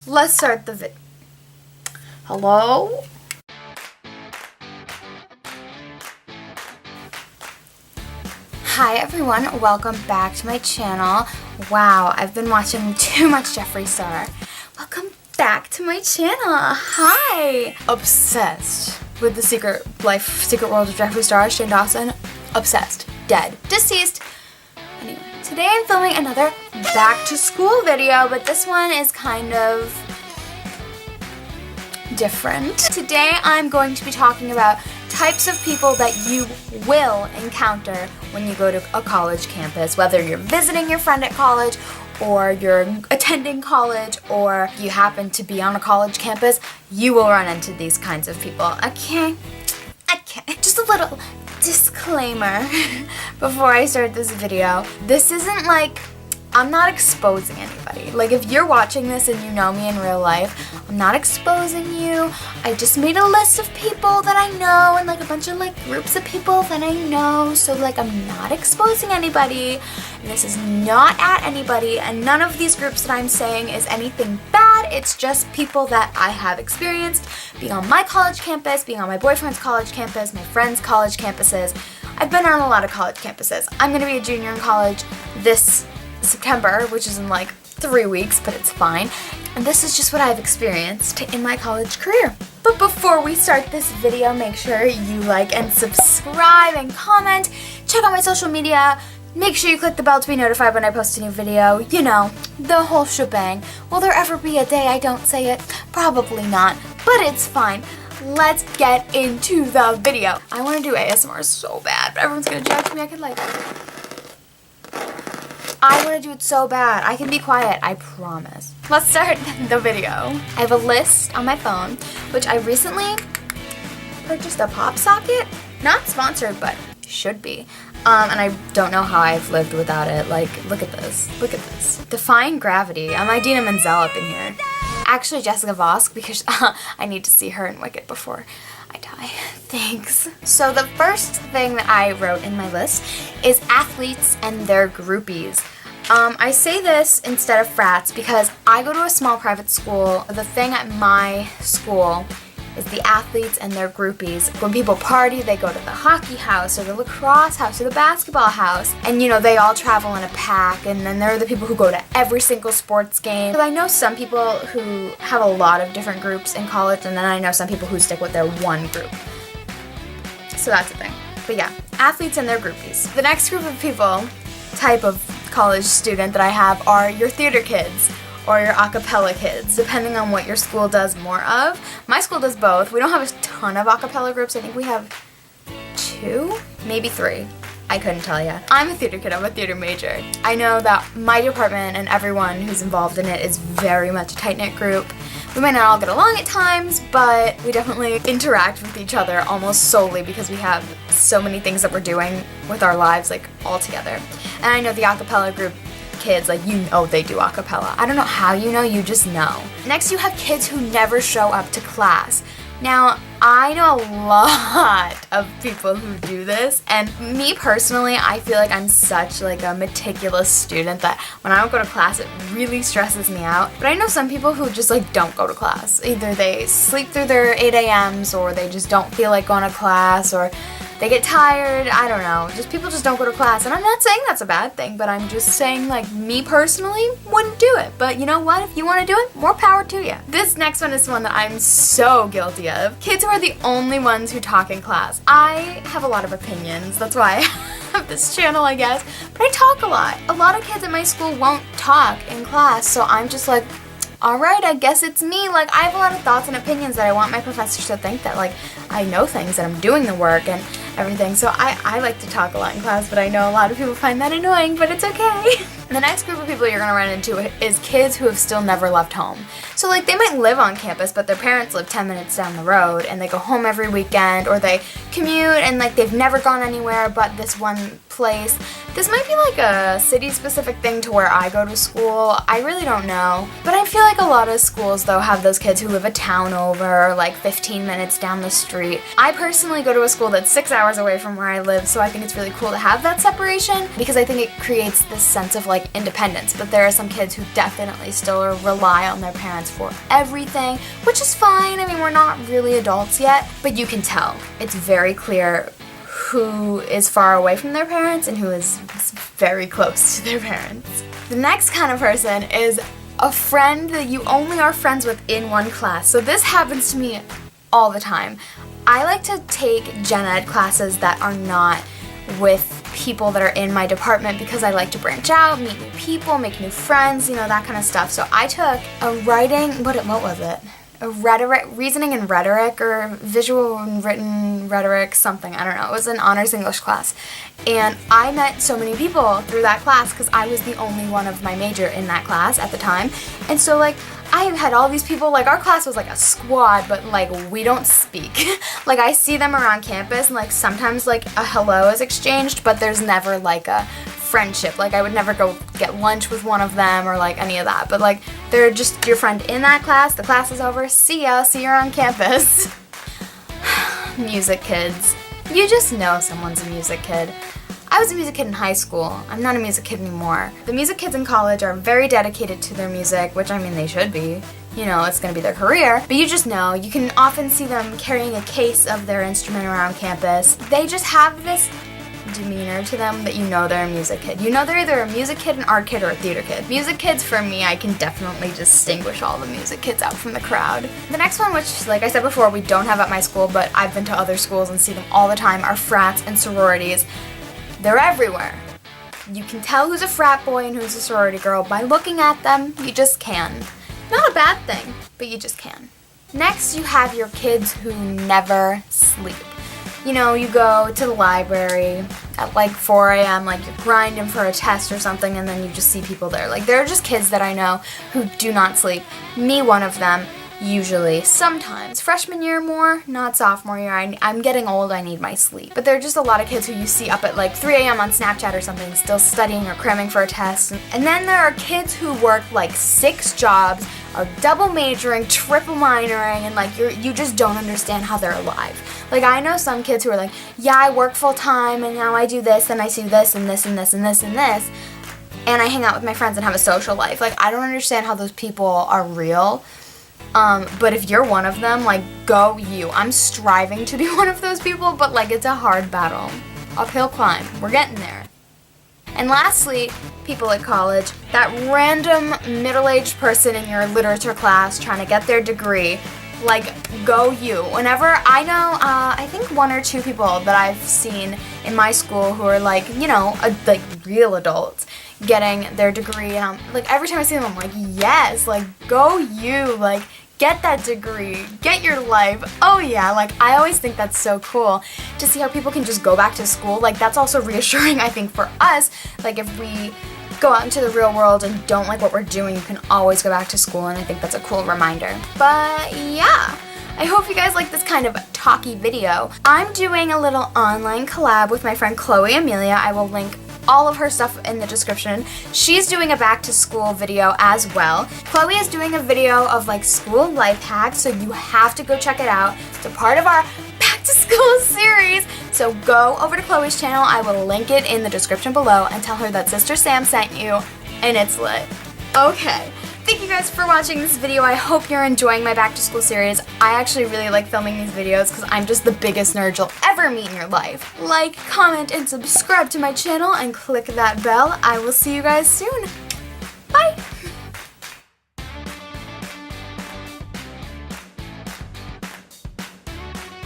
Let's start the video. Hello? Hi everyone, welcome back to my channel. Wow, I've been watching too much Jeffree Star. Welcome back to my channel. Hi! Obsessed with the secret world of Jeffree Star, Shane Dawson. Obsessed. Dead. Deceased. Anyway, today I'm filming another back to school video, but this one is kind of different. Today I'm going to be talking about types of people that you will encounter when you go to a college campus, whether you're visiting your friend at college or you're attending college or you happen to be on a college campus, you will run into these kinds of people. Okay. Just a little disclaimer before I start this video. This isn't like, I'm not exposing anybody. Like, if you're watching this and you know me in real life, I'm not exposing you. I just made a list of people that I know and like a bunch of like groups of people that I know. So like, I'm not exposing anybody. And this is not at anybody. And none of these groups that I'm saying is anything bad. It's just people that I have experienced being on my college campus, being on my boyfriend's college campus, my friends' college campuses. I've been on a lot of college campuses. I'm gonna be a junior in college this September, which is in like 3 weeks, but it's fine. And this is just what I've experienced in my college career. But before we start this video, make sure you like and subscribe and comment. Check out my social media. Make sure you click the bell to be notified when I post a new video. You know, the whole shebang. Will there ever be a day I don't say it? Probably not, but it's fine. Let's get into the video. I want to do ASMR so bad, but everyone's gonna judge me. I want to do it so bad. I can be quiet, I promise. Let's start the video. I have a list on my phone, which I recently purchased a pop socket. Not sponsored, but should be. And I don't know how I've lived without it. Like, look at this. Look at this. Defying gravity. I'm Idina Menzel up in here. Actually, Jessica Vosk, because I need to see her in Wicked before I die. Thanks. So the first thing that I wrote in my list is athletes and their groupies. I say this instead of frats because I go to a small private school. The thing at my school is the athletes and their groupies. When people party, they go to the hockey house or the lacrosse house or the basketball house. And you know, they all travel in a pack, and then there are the people who go to every single sports game. So I know some people who have a lot of different groups in college, and then I know some people who stick with their one group. So that's the thing. But yeah, athletes and their groupies. The next group of people, type of college student that I have, are your theater kids or your acapella kids, depending on what your school does more of. My school does both. We don't have a ton of acapella groups. I think we have 2, maybe 3. I couldn't tell you. I'm a theater kid. I'm a theater major. I know that my department and everyone who's involved in it is very much a tight-knit group. We might not all get along at times, but we definitely interact with each other almost solely because we have so many things that we're doing with our lives, like, all together. And I know the acapella group kids, like, you know they do acapella. I don't know how you know, you just know. Next, you have kids who never show up to class. Now, I know a lot of people who do this, and me personally, I feel like I'm such like a meticulous student that when I don't go to class, it really stresses me out. But I know some people who just like don't go to class. Either they sleep through their 8 a.m.s or they just don't feel like going to class, or they get tired, I don't know. Just people just don't go to class. And I'm not saying that's a bad thing, but I'm just saying, like, me personally wouldn't do it. But you know what? If you want to do it, more power to you. This next one is one that I'm so guilty of. Kids who are the only ones who talk in class. I have a lot of opinions. That's why I have this channel, I guess. But I talk a lot. A lot of kids at my school won't talk in class, so I'm just like, alright, I guess it's me. Like, I have a lot of thoughts and opinions that I want my professors to think that, like, I know things, that I'm doing the work and everything. So I like to talk a lot in class, but I know a lot of people find that annoying, but it's okay. The next group of people you're gonna run into is kids who have still never left home. So, like, they might live on campus, but their parents live 10 minutes down the road, and they go home every weekend, or they commute, and, like, they've never gone anywhere but this one place. This might be like a city-specific thing to where I go to school. I really don't know. But I feel like a lot of schools, though, have those kids who live a town over, like 15 minutes down the street. I personally go to a school that's 6 hours away from where I live, so I think it's really cool to have that separation because I think it creates this sense of like independence. But there are some kids who definitely still rely on their parents for everything, which is fine. I mean, we're not really adults yet, but you can tell. It's very clear who is far away from their parents and who is very close to their parents. The next kind of person is a friend that you only are friends with in one class. So this happens to me all the time. I like to take gen ed classes that are not with people that are in my department because I like to branch out, meet new people, make new friends, you know, that kind of stuff. So I took a writing, what was it? A reasoning and rhetoric, or visual and written rhetoric, something, I don't know. It was an honors English class. And I met so many people through that class because I was the only one of my major in that class at the time. And so like, I had all these people, like our class was like a squad, but like we don't speak. Like I see them around campus and like sometimes like a hello is exchanged, but there's never like a friendship. Like I would never go get lunch with one of them or like any of that, but like they're just your friend in that class. The class is over, see ya, see you around campus. Music kids. You just know someone's a music kid. I was a music kid in high school. I'm not a music kid anymore. The music kids in college are very dedicated to their music, which I mean they should be. You know, it's gonna be their career. But you just know, you can often see them carrying a case of their instrument around campus. They just have this demeanor to them that you know they're a music kid. You know they're either a music kid, an art kid, or a theater kid. Music kids, for me, I can definitely distinguish all the music kids out from the crowd. The next one, which, like I said before, we don't have at my school, but I've been to other schools and see them all the time, are frats and sororities. They're everywhere. You can tell who's a frat boy and who's a sorority girl by looking at them. You just can. Not a bad thing, but you just can. Next, you have your kids who never sleep. You know, you go to the library at like 4 a.m., like you're grinding for a test or something, and then you just see people there. Like, there are just kids that I know who do not sleep. Me, one of them, usually. Sometimes. Freshman year more, not sophomore year. I'm getting old, I need my sleep. But there are just a lot of kids who you see up at like 3 a.m. on Snapchat or something, still studying or cramming for a test. And then there are kids who work like 6 jobs, are double majoring, triple minoring, and like you just don't understand how they're alive. Like I know some kids who are like, yeah, I work full time and now I do this and I do this and this and this and this and this, and I hang out with my friends and have a social life. Like I don't understand how those people are real. But if you're one of them, like go you. I'm striving to be one of those people, but like it's a hard battle. Uphill climb. We're getting there. And lastly, people at college, that random middle-aged person in your literature class trying to get their degree, like, go you. Whenever I know, I think 1 or 2 people that I've seen in my school who are like, you know, like real adults getting their degree, and I'm like, every time I see them, I'm like, yes, like, go you, like, get that degree, get your life. Oh yeah, like I always think that's so cool to see how people can just go back to school. Like that's also reassuring, I think, for us. Like if we go out into the real world and don't like what we're doing, you can always go back to school, and I think that's a cool reminder. But yeah, I hope you guys like this kind of talky video. I'm doing a little online collab with my friend Chloe Amelia. I will link all of her stuff in the description. She's doing a back to school video as well. Chloe is doing a video of like school life hacks, so you have to go check it out. It's a part of our back to school series. So go over to Chloe's channel. I will link it in the description below and tell her that Sister Sam sent you, and it's lit. Okay. Thank you guys for watching this video. I hope you're enjoying my back to school series. I actually really like filming these videos because I'm just the biggest nerd you'll ever meet in your life. Like, comment, and subscribe to my channel and click that bell. I will see you guys soon.